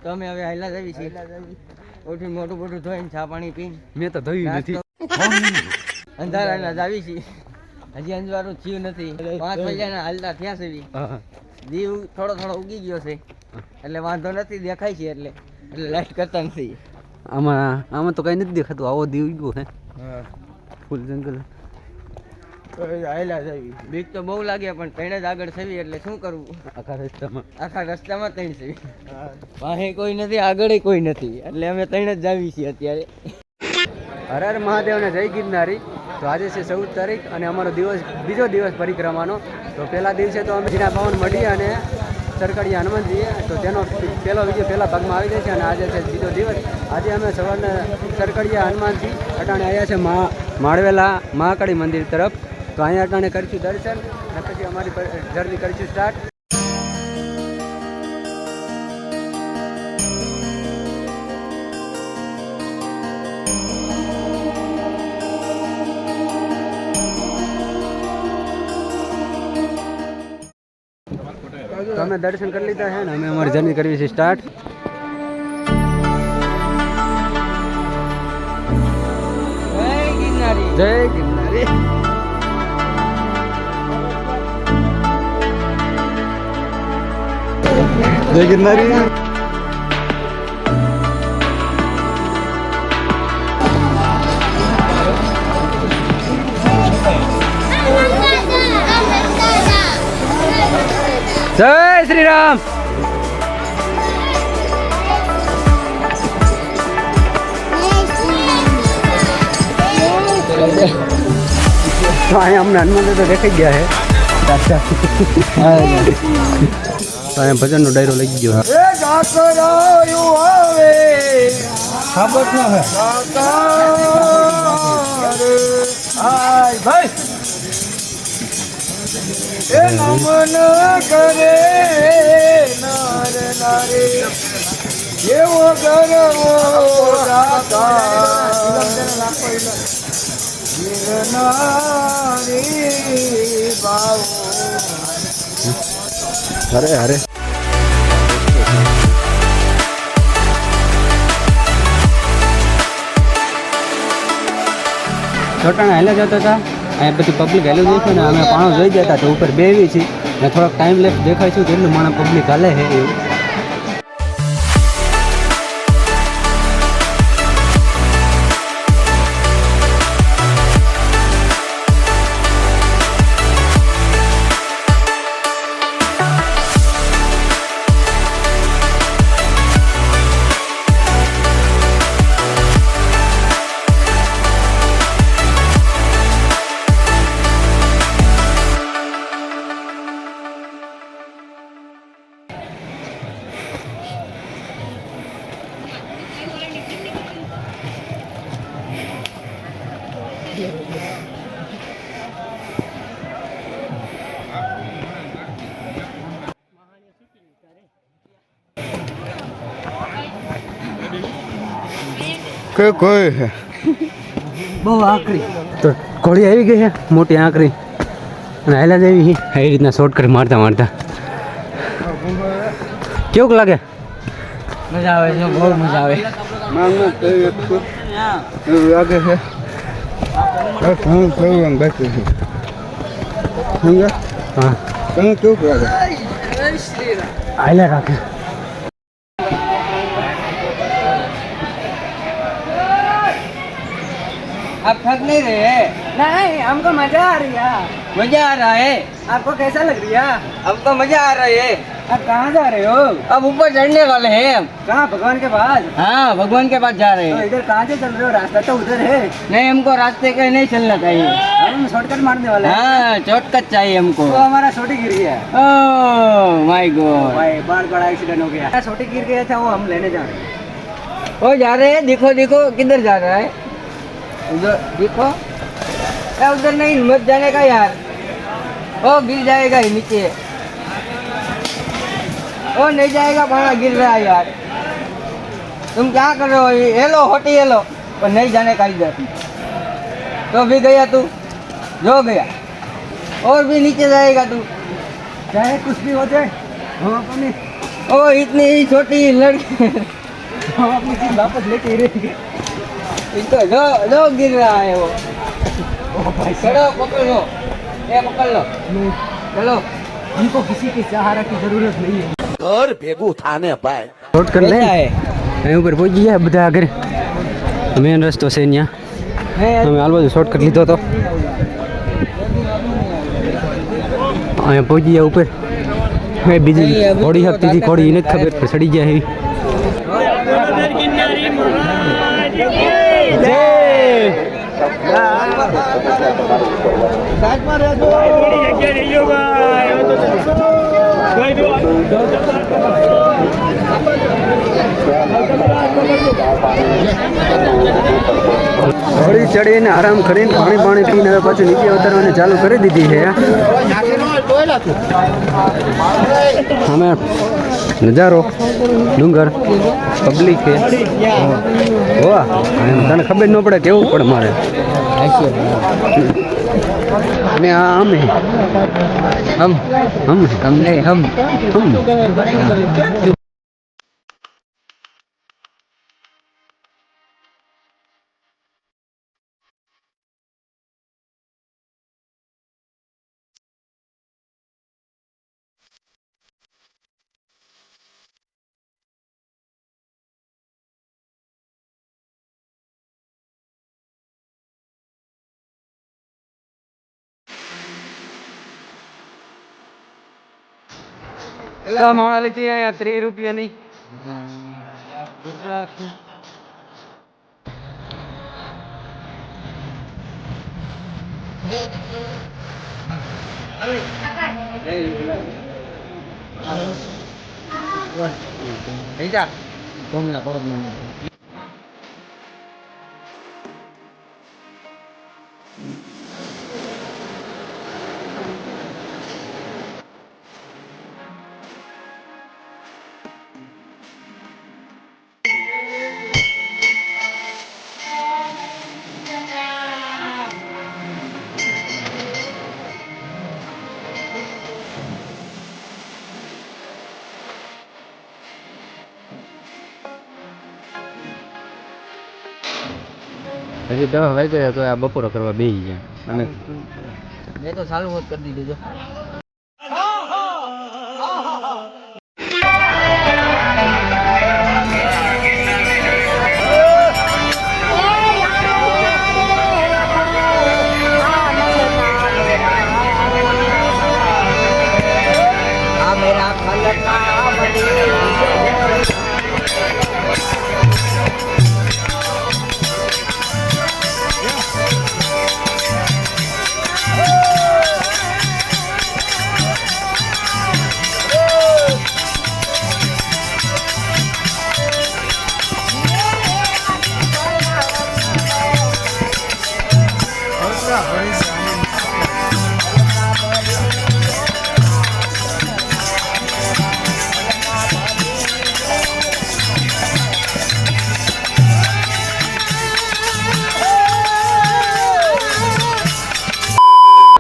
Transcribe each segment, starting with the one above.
તો અમે હવે હાઈલા જવી છીએ ઓઠી મોટું મોટું ધોઈને ચા પાણી પીને મેં તો ધોયું નથી અંધારા જાવી છીએ હજી અંજવાળું થયું નથી 5 વાગ્યાના હાલતા થયા છે દીવ થોડો થોડો ઉગી ગયો છે એટલે વાંધો નથી દેખાય છે એટલે લાઈટ કરતા નથી આમાં તો કઈ નથી દેખાતું આવો દીવ ગયો હે ફૂલ જંગલ હાઈલા જવી બીક તો બહુ લાગે પણ ત્રણે જ આગળ થવી એટલે શું કરવું આખા રસ્તામાં ત્રણ છે પાસે કોઈ નથી આગળ કોઈ નથી એટલે અમે ત્રણ જ જાવી છીએ અત્યારે હર હર મહાદેવને જય ગિરનારી તો આજે છે 14 તારીખ અને અમારો બીજો દિવસ પરિક્રમાનો તો પહેલા દિવસે તો અમે જીના પાવન મળી અને સરકડીયા હનુમાનજી તો તેનો પહેલો વિડીયો પહેલા ભાગમાં આવી જાય છે અને આજે છે બીજો દિવસ આજે અમે સવારના સરકડીયા હનુમાનજી અટાણે આવ્યા છે માળવેલા મહાકાળી મંદિર તરફ તો અહીંયા અટાણે કરીશું દર્શન અને પછી અમારી જર્ની કરીશું સ્ટાર્ટ તો અમે દર્શન કરી લીધા છે ને અમે અમારી જર્ની કરવી છે સ્ટાર્ટ જય ગિરનારી જય ગિરનારી જય શ્રી રામ તો અહીંયા અમને હનુમાન તો દેખાઈ ગયા છે અહીંયા ભજનનો ડાયરો લઈ ગયો ભાઈ નમન કરે નર નારે એવો ગરવો ગિરનારી બાવો અરે અરે છોટાણા હેલા જતા હતા અહીંયા પછી પબ્લિક હેલું જોઈશું ને અમે પાણો જોઈ ગયા હતા તો ઉપર બેવી છીએ ને થોડોક ટાઈમ લેફ્ટ દેખાય છે કેટલું માણસ પબ્લિક હાલે છે એવું કોઈ છે બહુ આકરી તો ઘોડી આવી ગઈ છે મોટી આકરી અને હાલા જેવી એ રીતના શોર્ટકટ મારતા મારતા કેવું લાગે મજા આવે છે બહુ મજા આવે લાગે છે હા કેવું લાગે હાલા રાખે आप थक नहीं रहे हैं? नहीं, हमको मजा आ रही है। मजा आ रहा है आपको कैसा लग रही है? हमको मजा आ रहा है। आप कहाँ जा रहे हो? अब ऊपर चढ़ने वाले हैं हम। कहाँ भगवान के पास? हाँ भगवान के पास जा रहे तो हैं। इधर कहाँ से चल रहे हो? रास्ता तो उधर है। नहीं हमको रास्ते के नहीं चलना चाहिए हम शॉर्टकट मारने वाले हैं। हाँ शॉर्टकट चाहिए हमको। तो हमारा छोटी गिर गया। ओह माय गॉड भाई बहुत बड़ा एक्सीडेंट हो गया। छोटी गिर गया था वो हम लेने जा रहे हैं। वो जा रहे हैं देखो देखो किधर जा रहा है उधर देखो उधर नहीं मत जाने का यार ओ गिर जाएगा ही नीचे ओ नहीं जाएगा वहाँ गिर रहा है यार तुम क्या कर रहे हो हेलो होटी हेलो पर नहीं जाने का इधर तो भी गया तू जो गया और भी नीचे जाएगा तू चाहे कुछ भी हो जाए हम अपनी ओ इतनी छोटी लड़की अपनी चीज वापस लेके रही इसको दो गिर रहा है वो चलो पकड़ लो ये पकड़ लो चलो इनको किसी के सहारा की जरूरत नहीं है घर भेगू थाने पाए શોર્ટ કરી લે कैसा है અહીં ઉપર પહોંચી ગયા બધા આગળ મેન રસ્તો છે ત્યાં અમે હાલ બાજુ શોર્ટ કરી લીધો હતો અહીંયા પહોંચી ગયા ઉપર હવે બીજી ઘોડી હકતી હતી ઘોડી એને જ ખબર પણ સડી ગયા એવી ઘોડી ચડીને આરામ કરીને પાણી પીને હવે પાછું નીચે ઉતરવાની ચાલુ કરી દીધી છે અમે નજારો ડુંગર પબ્લિક છે વાહ તને ખબર ન પડે કેવું પડે મારે અને આ અમે हम नहीं हम માણા લીધી અહીંયા 30 રૂપિયાની ऐसा तुम ना बहुत હજી 10 વાગ્યા તો આ બપોરો કરવા બેસી ગયા અને मैं तो चालू मत कर दीजिए जो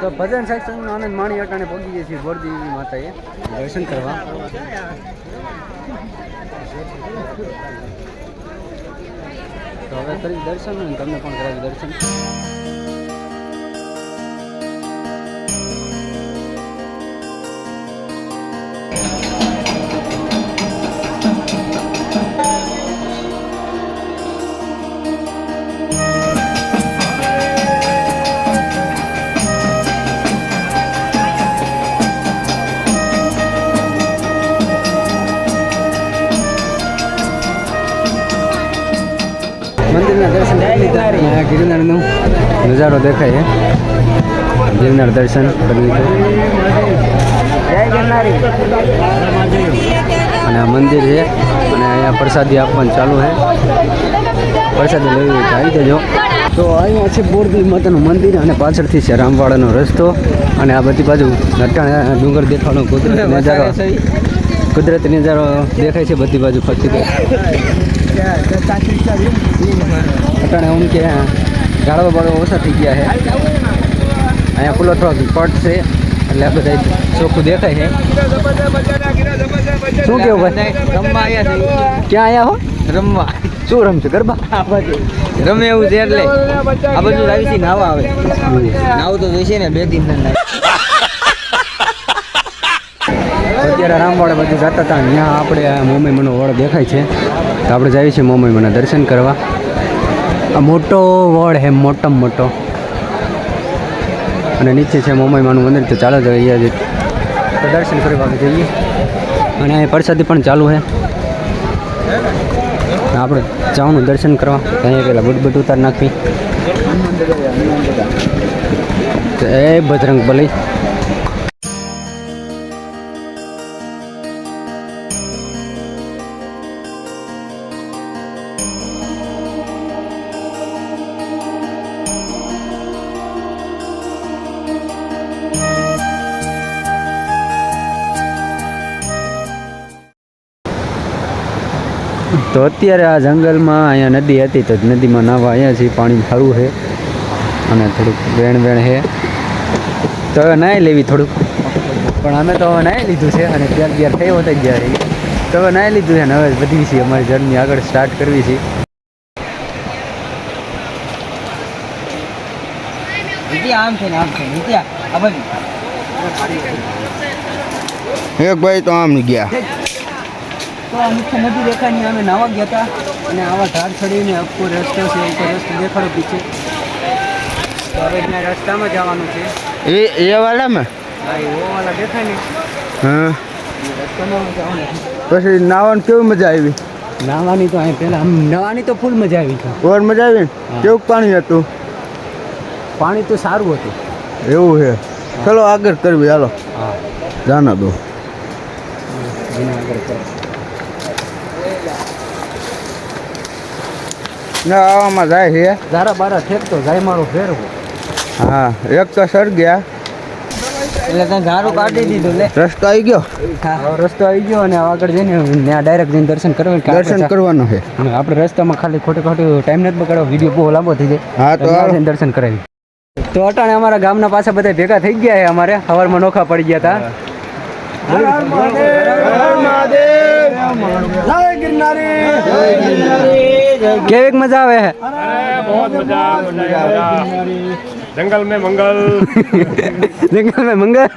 તો ભજન સત્સંગનો આનંદ માણી અટાણે પહોંચી જઈએ છીએ બોરદેવી માતાએ દર્શન કરવા તો હવે કરી દર્શન અને તમને પણ કરાવી દર્શન મંદિરના દર્શન કરી લીધા અને ગિરનારનો નજારો દેખાય છે ગિરનાર દર્શન કરી લીધું અને આ મંદિર છે અને અહીંયા પ્રસાદી આપવાનું ચાલુ છે પ્રસાદી લેવી હોય તો આવી જજો તો અહીંયા છે બોરદેવી માતાનું મંદિર અને પાછળથી છે રામવાડાનો રસ્તો અને આ બધી બાજુ નટાણા ડુંગર દેખાવાનો કુદરતી નજારો દેખાય છે બધી બાજુ ફરતી અટાણે આમ કે ઝાડવા બાળવા ઓછા થઈ ગયા છે અહીંયા ખુલ્લો થોડોક પટ છે એટલે આ બધા ચોખ્ખું દેખાય છે. શું કેવું ભાઈ? રમવા આવ્યા છે. ક્યાં આવ્યા હો? રમવા. શું રમશે ગરબા? આ બાજુ રમે એવું છે એટલે આ બાજુ આવી છે નાવા આવે. નાવું તો જોઈશે ને 2 દિન અત્યારે રામવાડે બધું જતા હતા ત્યાં આપણે આ મોમઈમાંનો વડ દેખાય છે તો આપણે જઈએ છીએ મોમઈમાંના દર્શન કરવા. આ મોટો વડ છે, મોટામાં મોટો, અને નીચે છે મોમઈમાંનું મંદિર. તો ચાલો જઈએ તો દર્શન કરવા જઈએ. અને અહીં પ્રસાદી પણ ચાલુ છે. આપણે જવાનું દર્શન કરવા. અહીંયા પહેલાં બુટ ઉતાર નાખવી. જય બજરંગ બલી. તો અત્યારે આ જંગલમાં અહીંયા નદી હતી તો નદીમાં નાહવા અહીંયા છે. પાણી સારું છે અને થોડુંક વેણ છે. તો હવે નાહી લેવી થોડુંક, પણ અમે તો હવે નાહી લીધું છે અને ત્યાર થઈ હોતા જ ગયા છે. તો હવે નાહી લીધું છે ને હવે બધી છે અમારી જર્ની આગળ સ્ટાર્ટ કરવી છે. આમ છે ને આમ છે નીચે આ બાજુ એક ભાઈ તો આમ ગયા. તો આ મુખ્ય નદી દેખાય નહીં, અમે નાવા ગયા હતા અને આવા ઢાળ ચડીને અપકો રસ્તો છે, ઉપર રસ્તો દેખાડો પીછે. તો હવે ત્યાં રસ્તામાં જવાનું છે. એ વાળા માં હા એ વાળા દેખાય નહીં, હા. રસ્તામાં જવાનું. પછી નાવાની કેવી મજા આવી? નાવાની તો અહીં પહેલાં નાવાની તો ફૂલ મજા આવી છે. ઓર મજા આવી ને? કેવું પાણી હતું? પાણી તો સારું હતું. એવું છે. ચલો આગળ કરવી, હાલો. હા જાના દો. ના આવામાં જાય છે. ધારા બારા ફેંકતો જાય મારો ફેરવો. હા એક તો સર ગયા, એટલે ત્યાં ઝાડુ કાઢી દીધું લે. રસ્તો આવી ગયો. હવે રસ્તો આવી ગયો અને આગળ જઈને ત્યાં ડાયરેક્ટ જઈને દર્શન કરવા. દર્શન કરવાનું છે. આપણે રસ્તામાં ખાલી ખોટું ટાઈમ નથી બગાડવો, વિડીયો બહુ લાંબો થઈ જાય. હા તો ત્યાં હાલો. જઈને દર્શન કરાવી. તો અટાણે અમારા ગામના પાસે બધા ભેગા થઈ ગયા છે. અમારે સવારમાં નોખા પડી ગયા હતા. કેવીક મજા આવે છે? जंगल में मंगल જંગલ મેં મંગલ.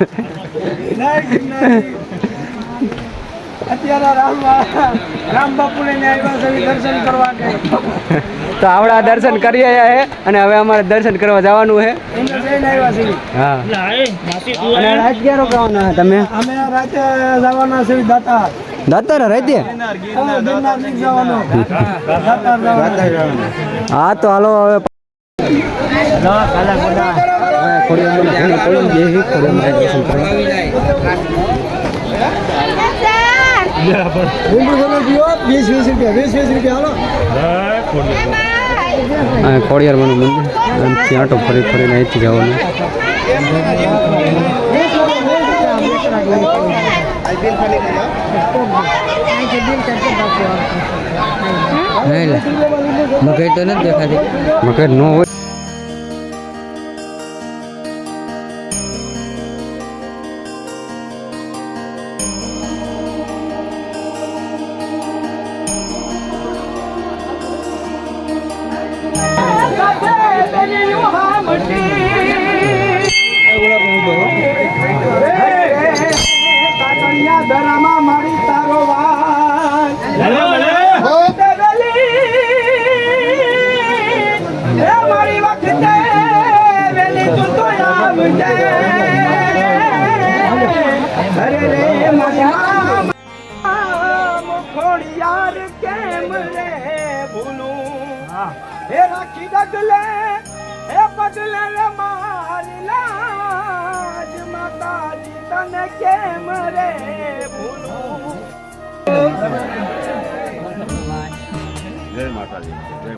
તો આવડા દર્શન કરી આવ્યા છે અને હવે અમારે દર્શન કરવા જવાનું છે. હા અને રાત ક્યાં રોકાવાના છે તમે? અમે રાતે જવાના છે દાતારા રાતે? હા તો હાલો હવે ખોડિયારમાંનું મંદિર. અહીંથી આટો ફરી ફરીને અહીંથી જવાનું. મકઈ તો નથી દેખાતી. મગર ન હોય.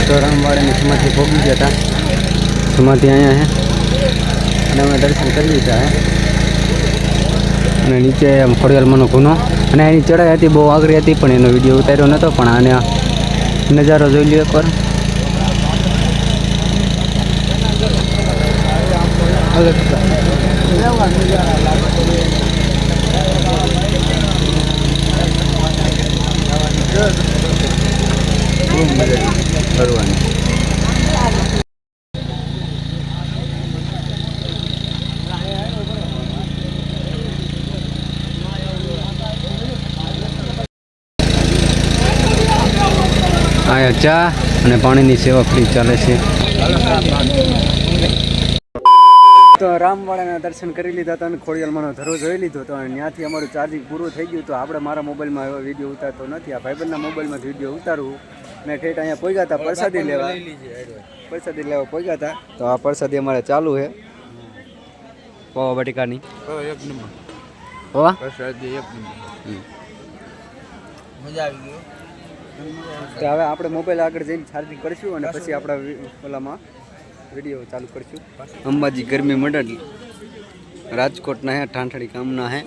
તો રામવાડાની સમાધિ ભોગી ગયા હતા. સમાધિ અહીંયા છે અને અમે દર્શન કરી લીધા છે. અને નીચે ખોડિયારમાંનો ગુનો અને એની ચડાઈ હતી, બહુ આગળ હતી પણ એનો વિડીયો ઉતાર્યો નહોતો. પણ આને નજારો જોઈ લ્યો એકવાર. ખૂબ મજા ફરવાની. અહીંયા ચા અને પાણીની સેવા ફ્રી ચાલે છે. તો રામવાડાના દર્શન કરી લીધા હતા અને ખોડિયાલમાંનો ધરો જોઈ લીધો હતો અને ત્યાંથી અમારું ચાર્જિંગ પૂરું થઈ ગયું. તો આપણે મારા મોબાઈલમાં એવો વિડીયો ઉતારતો નથી, આ ભાઈબંધના મોબાઈલમાં વિડીયો ઉતારવું. મેં ઠેઠ અહીંયા પહોંચ્યા હતા પ્રસાદી લેવા પહોંચ્યા હતા. તો આ પ્રસાદી અમારે ચાલુ છે પૌવા બટેકાની. એક નંબર પૌવા પ્રસાદી એક નંબર. મજા આવી ગઈ. તો હવે આપણે મોબાઈલ આગળ જઈને ચાર્જિંગ કરીશું અને પછી આપણા ઓલામાં વિડીયો ચાલુ કરીશું. અંબાજી ગરમી મંડળ રાજકોટના હે, ઠાંઠડી ગામના હે.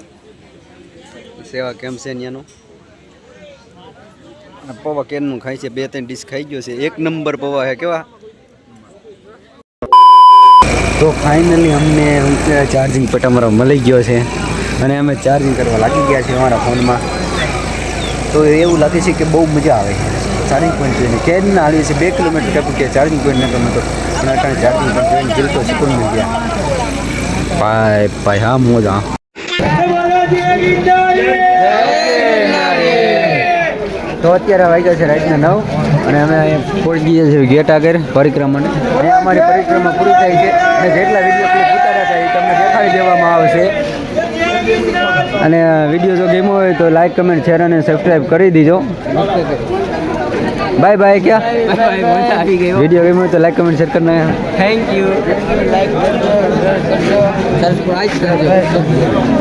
સેવા કેમ્પ છે ત્યાંનો. પૌવા કેનનું ખાય છે, 2-3 ડીશ ખાઈ ગયો છે. એક નંબર પૌવા હે. કેવા? તો ફાઇનલી અમને ચાર્જિંગ પટ અમારો મળી ગયો છે અને અમે ચાર્જિંગ કરવા લાગી ગયા છીએ અમારા ફોનમાં. તો એવું લાગે છે કે બહુ મજા આવે ચાર્જિંગ પોઈન્ટ જોઈને. કેરના આવી છે 2 કિલોમીટર ટપુ કે ચાર્જિંગ પોઈન્ટ નતો નતો અને અટાણે ચાર્જિંગ પોઈન્ટ જોઈને દિલ તો સુકૂન મળી ગયા. ભાઈ હા મોજા. તો અત્યારે વાગ્યા છે રાતના 9 અને અમે અહીંયા પહોંચી ગયા છીએ ગેટ આગળ પરિક્રમાને. અહીંયા અમારી પરિક્રમા પૂરી થાય છે અને જેટલા વિડીયો ક્લિપ ઉતાર્યા હતા એ તમને દેખાડી દેવામાં આવશે. અને વિડીયો જો ગમ્યો હોય તો લાઈક કમેન્ટ શેર અને સબસ્ક્રાઈબ કરી દીજો. Bye bye. ક્યાં વિડીયો ગમ્યો હોય તો લાઈક કમેન્ટ શેર કરીને થેન્ક યુ. લાઈક સબસ્ક્રાઇબ કરજો.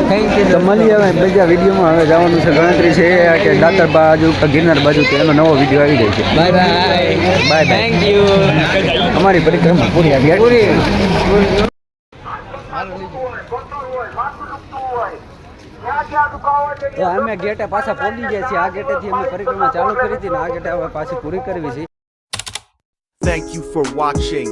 Thank you. તો મળીએ હવે બીજા વિડીયોમાં. હવે જવાનું છે ગણતરી છે કે દાતર બાજુ કે ગિરનાર બાજુ, તો એનો નવો વિડીયો આવી જાય છે. Bye bye. Bye thank you. અમારી પરિક્રમા પૂરી આવી પૂરી. તો અમે ગેટે પાછા પહોંચી ગયા છીએ. આ ગેટેથી અમે પરિક્રમા ચાલુ કરી હતી ને આ ગેટે હવે પાછી પૂરી કરવી છે. Thank you for watching.